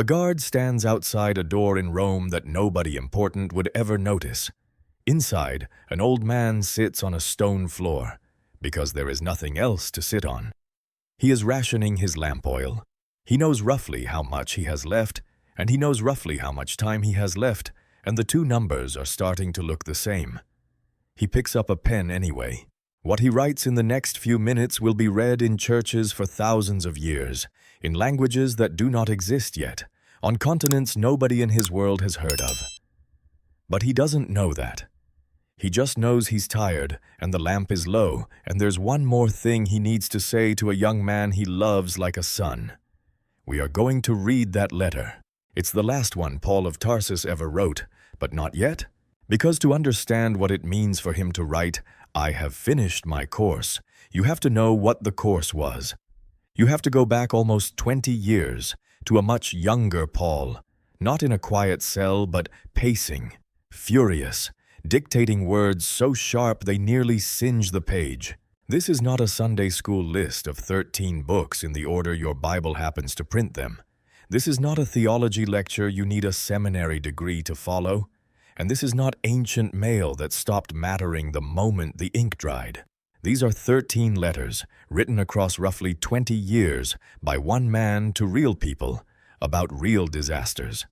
A guard stands outside a door in Rome that nobody important would ever notice. Inside, an old man sits on a stone floor, because there is nothing else to sit on. He is rationing his lamp oil. He knows roughly how much he has left, and he knows roughly how much time he has left, and the two numbers are starting to look the same. He picks up a pen anyway. What he writes in the next few minutes will be read in churches for thousands of years, in languages that do not exist yet, on continents nobody in his world has heard of. But he doesn't know that. He just knows he's tired, and the lamp is low, and there's one more thing he needs to say to a young man he loves like a son. We are going to read that letter. It's the last one Paul of Tarsus ever wrote, but not yet. Because to understand what it means for him to write, "I have finished my course," you have to know what the course was. You have to go back almost 20 years to a much younger Paul, not in a quiet cell, but pacing, furious, dictating words so sharp they nearly singe the page. This is not a Sunday school list of 13 books in the order your Bible happens to print them. This is not a theology lecture you need a seminary degree to follow. And this is not ancient mail that stopped mattering the moment the ink dried. These are 13 letters written across roughly 20 years by one man to real people about real disasters.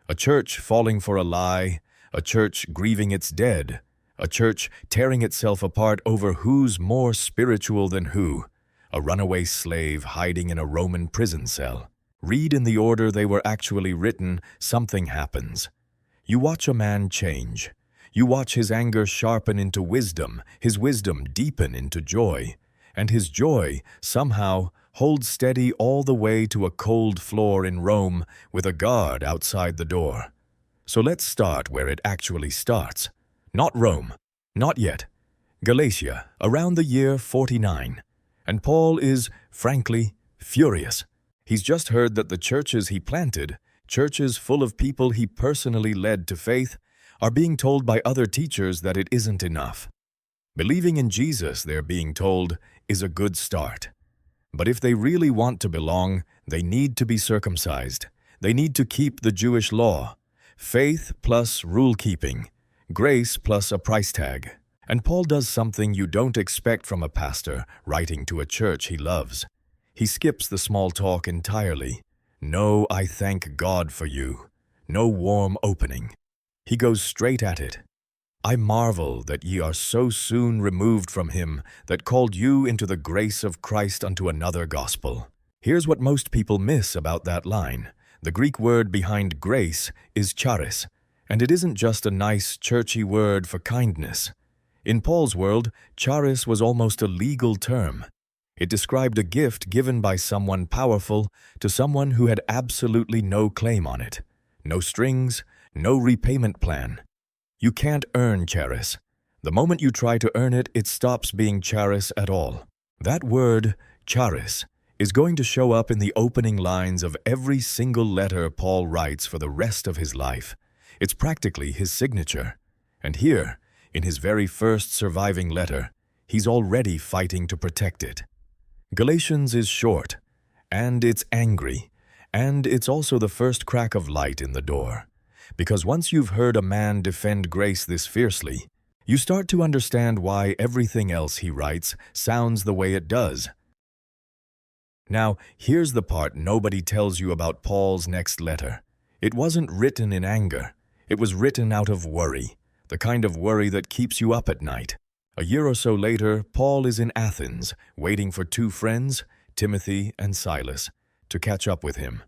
A church falling for a lie, a church grieving its dead, a church tearing itself apart over who's more spiritual than who, a runaway slave hiding in a Roman prison cell. Read in the order they were actually written, something happens. You watch a man change. You watch his anger sharpen into wisdom, his wisdom deepen into joy, and his joy somehow holds steady all the way to a cold floor in Rome with a guard outside the door. So let's start where it actually starts. Not Rome, not yet. Galatia, around the year 49. And Paul is, frankly, furious. He's just heard that the churches he planted, churches full of people he personally led to faith, are being told by other teachers that it isn't enough. Believing in Jesus, they're being told, is a good start. But if they really want to belong, they need to be circumcised. They need to keep the Jewish law. Faith plus rule-keeping. Grace plus a price tag. And Paul does something you don't expect from a pastor writing to a church he loves. He skips the small talk entirely. No, I thank God for you. No warm opening. He goes straight at it. I marvel that ye are so soon removed from him that called you into the grace of Christ unto another gospel. Here's what most people miss about that line. The Greek word behind grace is charis, and it isn't just a nice, churchy word for kindness. In Paul's world, charis was almost a legal term. It described a gift given by someone powerful to someone who had absolutely no claim on it. No strings, no repayment plan. You can't earn charis. The moment you try to earn it, it stops being charis at all. That word, charis, is going to show up in the opening lines of every single letter Paul writes for the rest of his life. It's practically his signature. And here, in his very first surviving letter, he's already fighting to protect it. Galatians is short, and it's angry, and it's also the first crack of light in the door. Because once you've heard a man defend grace this fiercely, you start to understand why everything else he writes sounds the way it does. Now, here's the part nobody tells you about Paul's next letter. It wasn't written in anger. It was written out of worry, the kind of worry that keeps you up at night. A year or so later, Paul is in Athens, waiting for two friends, Timothy and Silas, to catch up with him.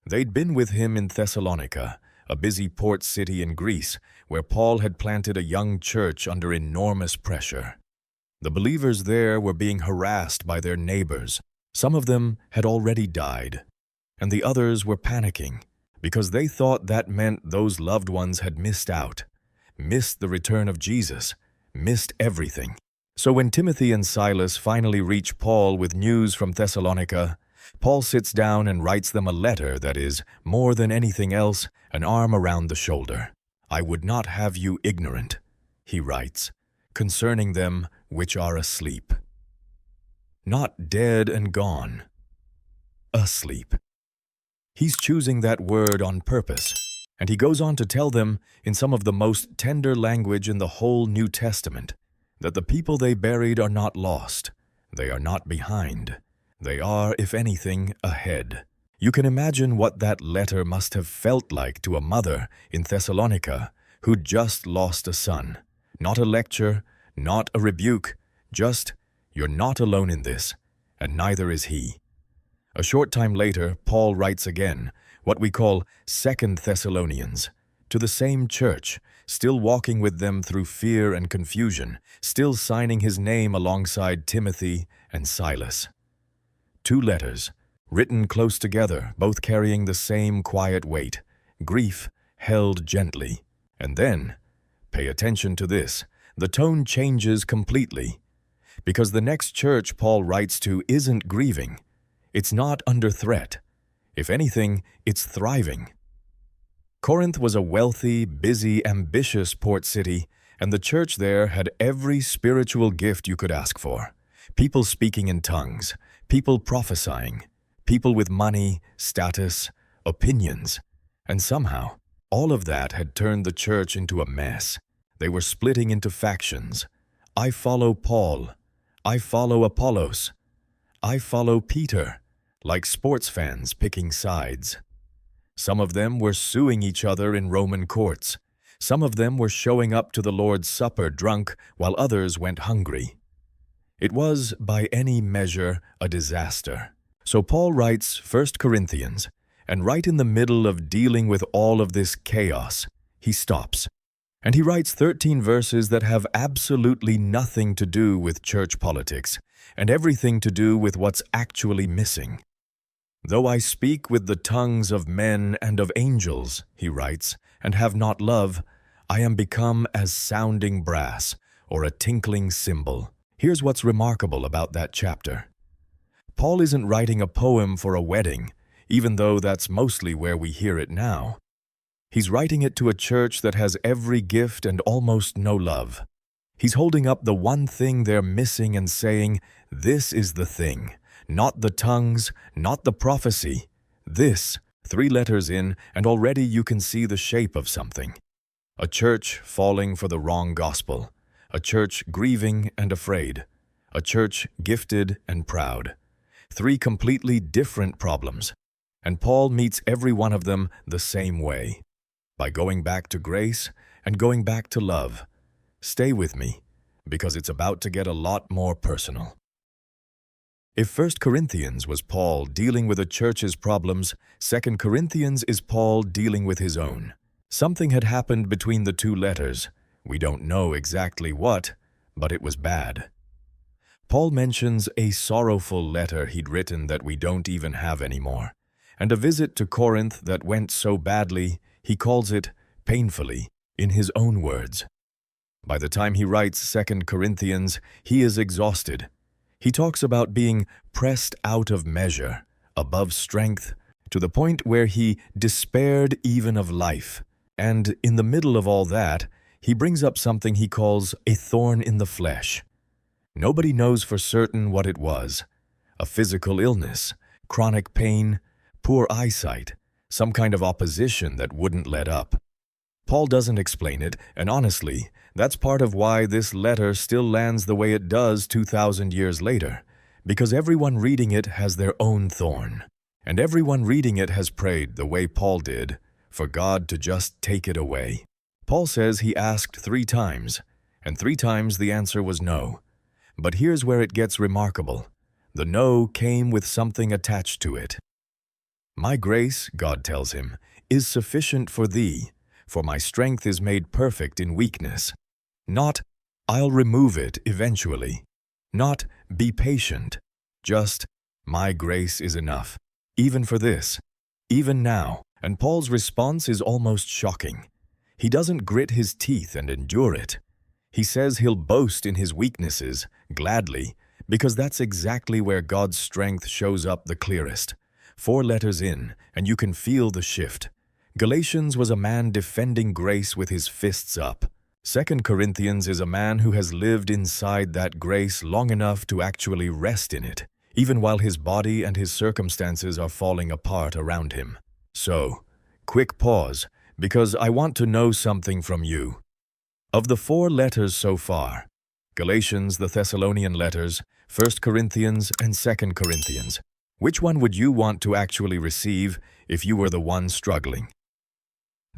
They'd been with him in Thessalonica, a busy port city in Greece, where Paul had planted a young church under enormous pressure. The believers there were being harassed by their neighbors. Some of them had already died, and the others were panicking because they thought that meant those loved ones had missed out, missed the return of Jesus, missed everything. So when Timothy and Silas finally reach Paul with news from Thessalonica, Paul sits down and writes them a letter that is, more than anything else, an arm around the shoulder. I would not have you ignorant, he writes, concerning them which are asleep. Not dead and gone, asleep. He's choosing that word on purpose, and he goes on to tell them, in some of the most tender language in the whole New Testament, that the people they buried are not lost. They are not behind. They are, if anything, ahead. You can imagine what that letter must have felt like to a mother in Thessalonica who'd just lost a son. Not a lecture, not a rebuke, just, "You're not alone in this, and neither is he." A short time later, Paul writes again, what we call 2 Thessalonians, to the same church, still walking with them through fear and confusion, still signing his name alongside Timothy and Silas. 2 letters, written close together, both carrying the same quiet weight, grief held gently. And then, pay attention to this, the tone changes completely. Because the next church Paul writes to isn't grieving. It's not under threat. If anything, it's thriving. Corinth was a wealthy, busy, ambitious port city, and the church there had every spiritual gift you could ask for. People speaking in tongues, people prophesying, people with money, status, opinions. And somehow, all of that had turned the church into a mess. They were splitting into factions. I follow Paul. I follow Apollos. I follow Peter, like sports fans picking sides. Some of them were suing each other in Roman courts. Some of them were showing up to the Lord's Supper drunk, while others went hungry. It was, by any measure, a disaster. So Paul writes 1 Corinthians, and right in the middle of dealing with all of this chaos, he stops. And he writes 13 verses that have absolutely nothing to do with church politics, and everything to do with what's actually missing. Though I speak with the tongues of men and of angels, he writes, and have not love, I am become as sounding brass or a tinkling cymbal. Here's what's remarkable about that chapter. Paul isn't writing a poem for a wedding, even though that's mostly where we hear it now. He's writing it to a church that has every gift and almost no love. He's holding up the one thing they're missing and saying, this is the thing, not the tongues, not the prophecy. This, 3 letters in, and already you can see the shape of something. A church falling for the wrong gospel. A church grieving and afraid. A church gifted and proud. 3 completely different problems. And Paul meets every one of them the same way. By going back to grace and going back to love. Stay with me, because it's about to get a lot more personal. If 1 Corinthians was Paul dealing with a church's problems, 2 Corinthians is Paul dealing with his own. Something had happened between the 2 letters. We don't know exactly what, but it was bad. Paul mentions a sorrowful letter he'd written that we don't even have anymore, and a visit to Corinth that went so badly, he calls it painfully, in his own words. By the time he writes 2 Corinthians, he is exhausted. He talks about being pressed out of measure, above strength, to the point where he despaired even of life. And in the middle of all that, he brings up something he calls a thorn in the flesh. Nobody knows for certain what it was. A physical illness, chronic pain, poor eyesight, some kind of opposition that wouldn't let up. Paul doesn't explain it, and honestly, that's part of why this letter still lands the way it does 2,000 years later, because everyone reading it has their own thorn, and everyone reading it has prayed the way Paul did, for God to just take it away. Paul says he asked 3 times, and 3 times the answer was no. But here's where it gets remarkable. The no came with something attached to it. My grace, God tells him, is sufficient for thee, for my strength is made perfect in weakness. Not, I'll remove it eventually. Not, be patient. Just, my grace is enough. Even for this. Even now. And Paul's response is almost shocking. He doesn't grit his teeth and endure it. He says he'll boast in his weaknesses, gladly, because that's exactly where God's strength shows up the clearest. 4 letters in, and you can feel the shift. Galatians was a man defending grace with his fists up. 2 Corinthians is a man who has lived inside that grace long enough to actually rest in it, even while his body and his circumstances are falling apart around him. So, quick pause, because I want to know something from you. Of the 4 letters so far, Galatians, the Thessalonian letters, 1 Corinthians, and 2 Corinthians, which one would you want to actually receive if you were the one struggling?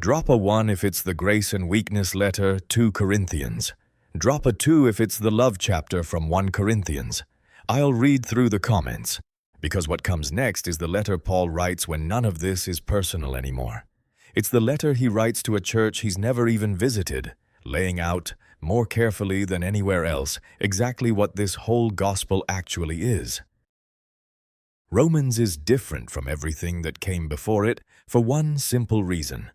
Drop a 1 if it's the grace and weakness letter, 2 Corinthians. Drop a 2 if it's the love chapter from 1 Corinthians. I'll read through the comments, because what comes next is the letter Paul writes when none of this is personal anymore. It's the letter he writes to a church he's never even visited, laying out, more carefully than anywhere else, exactly what this whole gospel actually is. Romans is different from everything that came before it for one simple reason.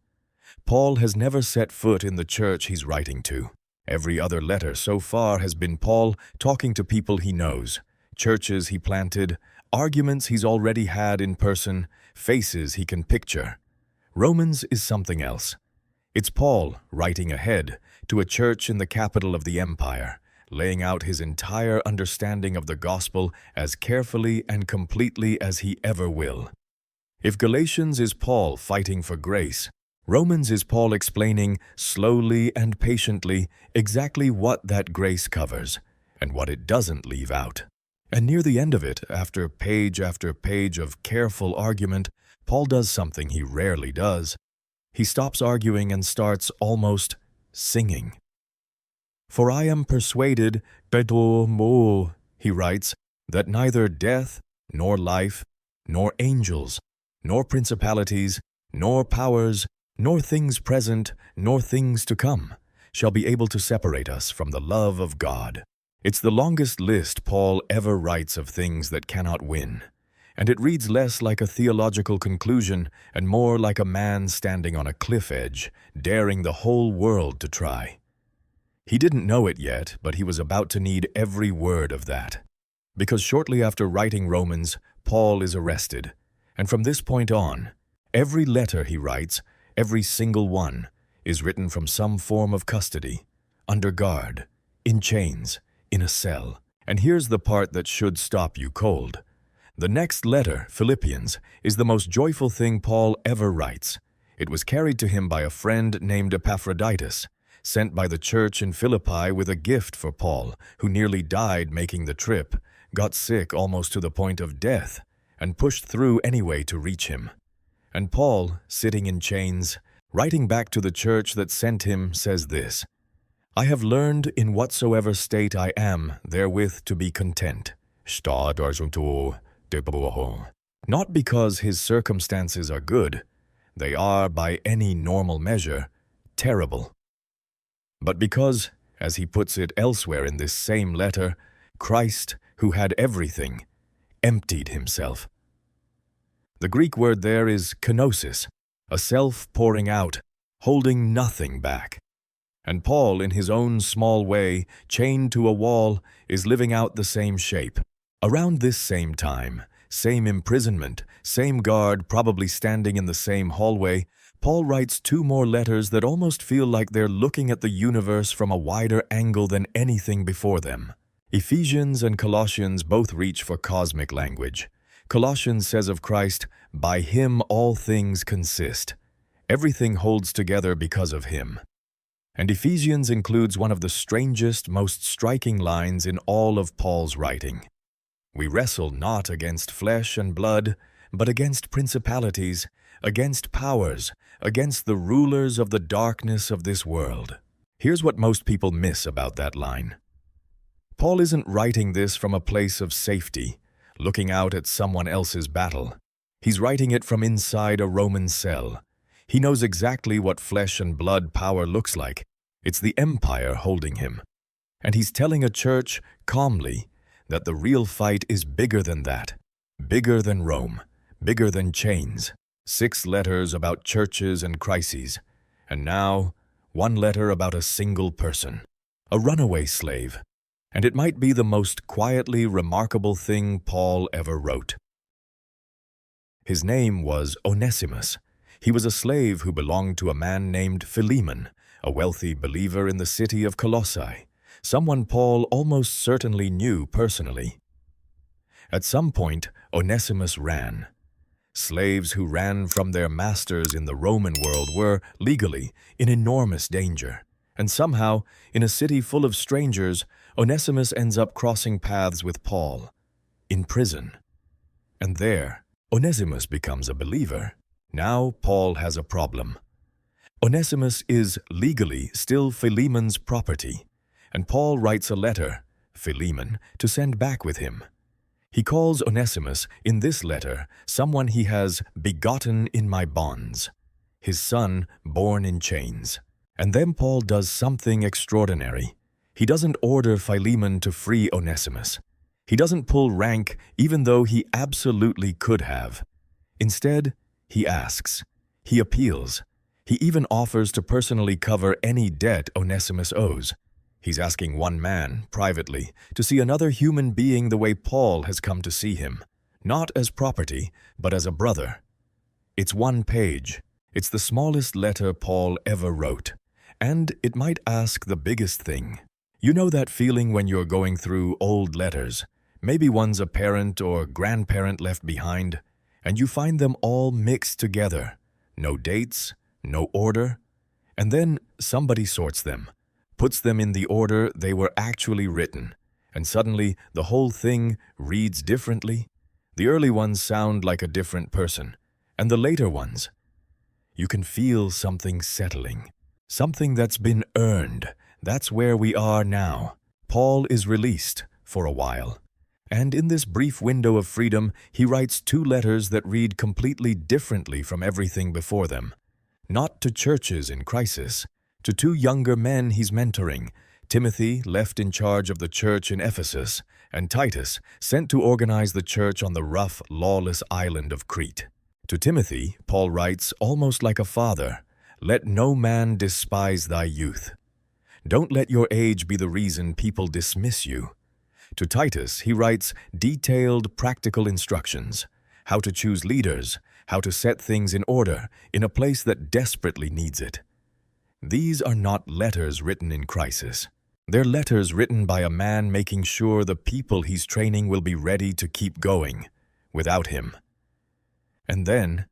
Paul has never set foot in the church he's writing to. Every other letter so far has been Paul talking to people he knows, churches he planted, arguments he's already had in person, faces he can picture. Romans is something else. It's Paul writing ahead to a church in the capital of the empire, laying out his entire understanding of the gospel as carefully and completely as he ever will. If Galatians is Paul fighting for grace, Romans is Paul explaining slowly and patiently exactly what that grace covers and what it doesn't leave out. And near the end of it, after page of careful argument, Paul does something he rarely does. He stops arguing and starts almost singing. For I am persuaded, he writes, that neither death, nor life, nor angels, nor principalities, nor powers, nor things present, nor things to come, shall be able to separate us from the love of God. It's the longest list Paul ever writes of things that cannot win, and it reads less like a theological conclusion and more like a man standing on a cliff edge, daring the whole world to try. He didn't know it yet, but he was about to need every word of that. Because shortly after writing Romans, Paul is arrested, and from this point on, every letter he writes, every single one, is written from some form of custody, under guard, in chains, in a cell. And here's the part that should stop you cold. The next letter, Philippians, is the most joyful thing Paul ever writes. It was carried to him by a friend named Epaphroditus, sent by the church in Philippi with a gift for Paul, who nearly died making the trip, got sick almost to the point of death, and pushed through anyway to reach him. And Paul, sitting in chains, writing back to the church that sent him, says this, I have learned in whatsoever state I am therewith to be content. Not because his circumstances are good, they are, by any normal measure, terrible, but because, as he puts it elsewhere in this same letter, Christ, who had everything, emptied himself. The Greek word there is kenosis, a self pouring out, holding nothing back. And Paul, in his own small way, chained to a wall, is living out the same shape. Around this same time, same imprisonment, same guard probably standing in the same hallway, Paul writes 2 more letters that almost feel like they're looking at the universe from a wider angle than anything before them. Ephesians and Colossians both reach for cosmic language. Colossians says of Christ, by him all things consist. Everything holds together because of him. And Ephesians includes one of the strangest, most striking lines in all of Paul's writing. We wrestle not against flesh and blood, but against principalities, against powers, against the rulers of the darkness of this world. Here's what most people miss about that line. Paul isn't writing this from a place of safety, looking out at someone else's battle. He's writing it from inside a Roman cell. He knows exactly what flesh and blood power looks like. It's the empire holding him. And he's telling a church, calmly, that the real fight is bigger than that, bigger than Rome, bigger than chains. 6 letters about churches and crises, and now 1 letter about a single person, a runaway slave. And it might be the most quietly remarkable thing Paul ever wrote. His name was Onesimus. He was a slave who belonged to a man named Philemon, a wealthy believer in the city of Colossae, someone Paul almost certainly knew personally. At some point, Onesimus ran. Slaves who ran from their masters in the Roman world were, legally, in enormous danger. And somehow, in a city full of strangers, Onesimus ends up crossing paths with Paul, in prison. And there, Onesimus becomes a believer. Now Paul has a problem. Onesimus is legally still Philemon's property, and Paul writes a letter, Philemon, to send back with him. He calls Onesimus, in this letter, someone he has begotten in my bonds, his son born in chains. And then Paul does something extraordinary. He doesn't order Philemon to free Onesimus. He doesn't pull rank even though he absolutely could have. Instead, he asks, he appeals, he even offers to personally cover any debt Onesimus owes. He's asking one man, privately, to see another human being the way Paul has come to see him, not as property, but as a brother. It's one page. It's the smallest letter Paul ever wrote, and it might ask the biggest thing. You know that feeling when you're going through old letters, maybe one's a parent or grandparent left behind, and you find them all mixed together, no dates, no order, and then somebody sorts them, puts them in the order they were actually written, and suddenly the whole thing reads differently. The early ones sound like a different person, and the later ones. You can feel something settling, something that's been earned. That's where we are now. Paul is released for a while, and in this brief window of freedom, he writes 2 letters that read completely differently from everything before them. Not to churches in crisis, to 2 younger men he's mentoring, Timothy, left in charge of the church in Ephesus, and Titus, sent to organize the church on the rough, lawless island of Crete. To Timothy, Paul writes, almost like a father, "Let no man despise thy youth. Don't let your age be the reason people dismiss you." To Titus, he writes detailed, practical instructions, how to choose leaders, how to set things in order in a place that desperately needs it. These are not letters written in crisis. They're letters written by a man making sure the people he's training will be ready to keep going without him. And then,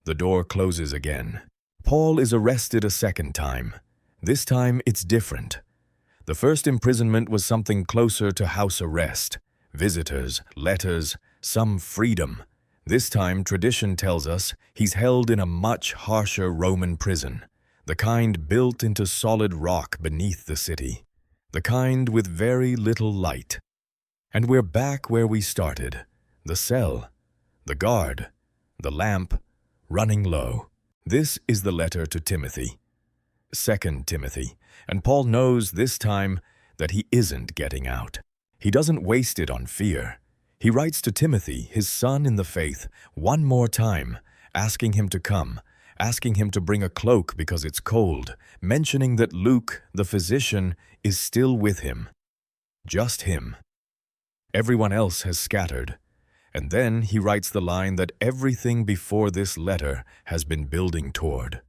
the door closes again. Paul is arrested a second time. This time, it's different. The first imprisonment was something closer to house arrest. Visitors, letters, some freedom. This time, tradition tells us, he's held in a much harsher Roman prison. The kind built into solid rock beneath the city. The kind with very little light. And we're back where we started. The cell, the guard, the lamp, running low. This is the letter to Timothy. 2 Timothy. And Paul knows this time that he isn't getting out. He doesn't waste it on fear. He writes to Timothy, his son in the faith, one more time, asking him to come, asking him to bring a cloak because it's cold, mentioning that Luke, the physician, is still with him. Just him. Everyone else has scattered. And then he writes the line that everything before this letter has been building toward.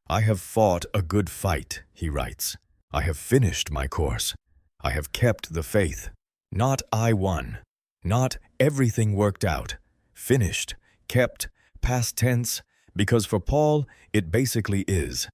"I have fought a good fight," he writes. "I have finished my course. I have kept the faith. Not I won. Not everything worked out. Finished, kept, past tense, because for Paul, it basically is.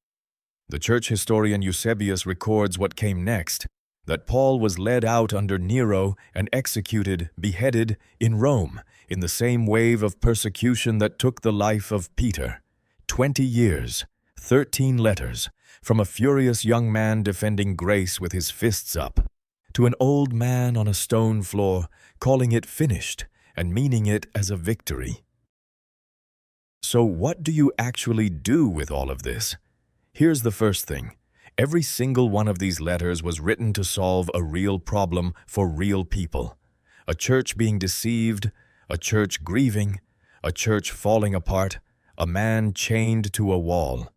The church historian Eusebius records what came next, that Paul was led out under Nero and executed, beheaded, in Rome, in the same wave of persecution that took the life of Peter. 20 years, 13 letters, from a furious young man defending grace with his fists up, to an old man on a stone floor, calling it finished and meaning it as a victory. So what do you actually do with all of this? Here's the first thing. Every single one of these letters was written to solve a real problem for real people. A church being deceived, a church grieving, a church falling apart, a man chained to a wall.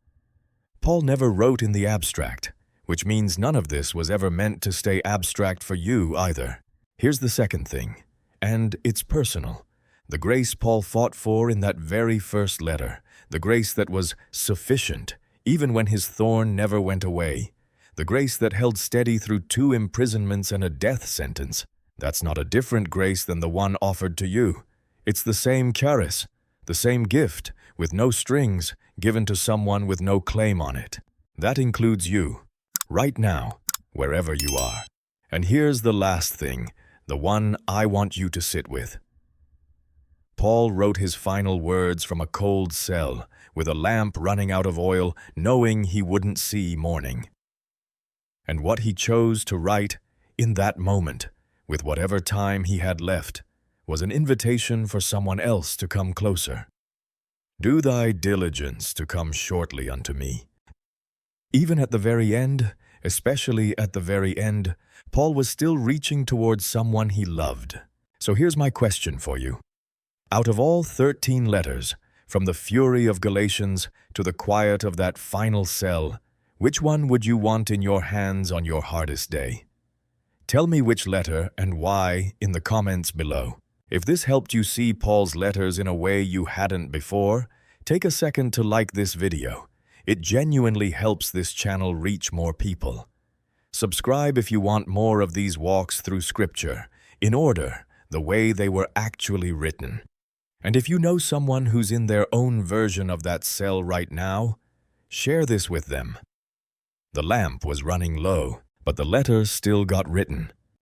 Paul never wrote in the abstract, which means none of this was ever meant to stay abstract for you either. Here's the second thing, and it's personal. The grace Paul fought for in that very first letter, the grace that was sufficient, even when his thorn never went away, the grace that held steady through 2 imprisonments and a death sentence. That's not a different grace than the one offered to you. It's the same charis, the same gift, with no strings, given to someone with no claim on it. That includes you, right now, wherever you are. And here's the last thing, the one I want you to sit with. Paul wrote his final words from a cold cell, with a lamp running out of oil, knowing he wouldn't see morning. And what he chose to write in that moment, with whatever time he had left, was an invitation for someone else to come closer. Do thy diligence to come shortly unto me. Even at the very end, especially at the very end, Paul was still reaching towards someone he loved. So here's my question for you. Out of all 13 letters, from the fury of Galatians to the quiet of that final cell, which one would you want in your hands on your hardest day? Tell me which letter and why in the comments below. If this helped you see Paul's letters in a way you hadn't before, take a second to like this video. It genuinely helps this channel reach more people. Subscribe if you want more of these walks through Scripture, in order, the way they were actually written. And if you know someone who's in their own version of that cell right now, share this with them. The lamp was running low, but the letters still got written.